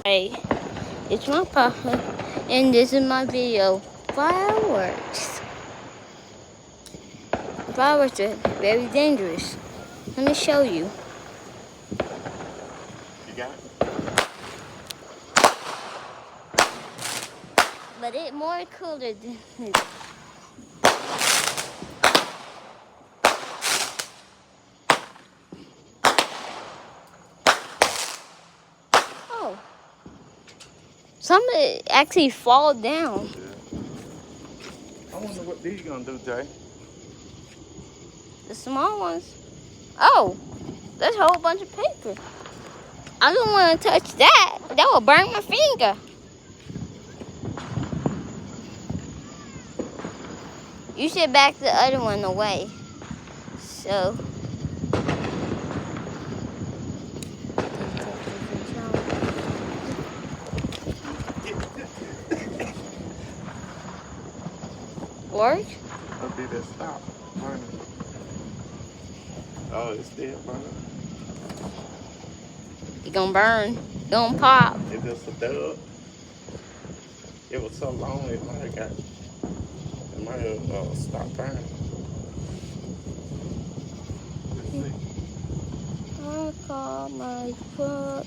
Hey, it's my papa, and this is my video. Fireworks. Fireworks are very dangerous. Let me show you. You got it? But it's more cooler than oh. Some of it actually fall down. Yeah. I wonder what these gonna do, Jay. The small ones. Oh, there's a whole bunch of paper. I don't want to touch that. That will burn my finger. You should back the other one away. So. Work? What did that stop burning? Oh, it's still burning. It gonna burn. It gonna pop. It just a dub. It was so long it might have stopped burning. Let's see. I call my foot,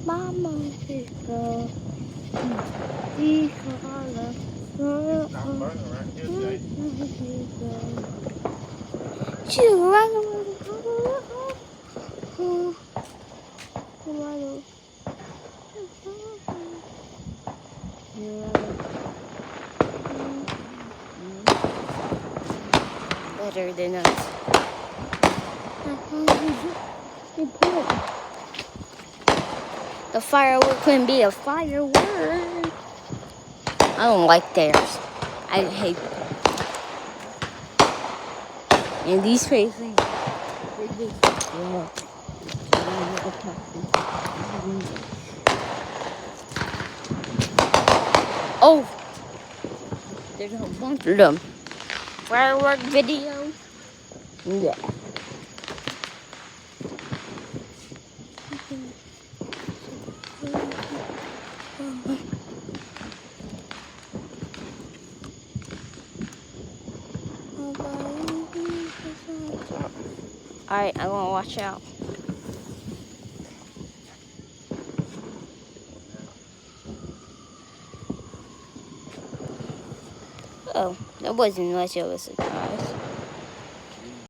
Mama, because he called us. It's not burning right here, Jay. Better than us. The firework couldn't be a firework. I don't like theirs. I hate them. And these crazy. Oh, there's a whole bunch of them. Firework video. Yeah. Alright, I'm gonna watch out. Oh, that wasn't much of a surprise.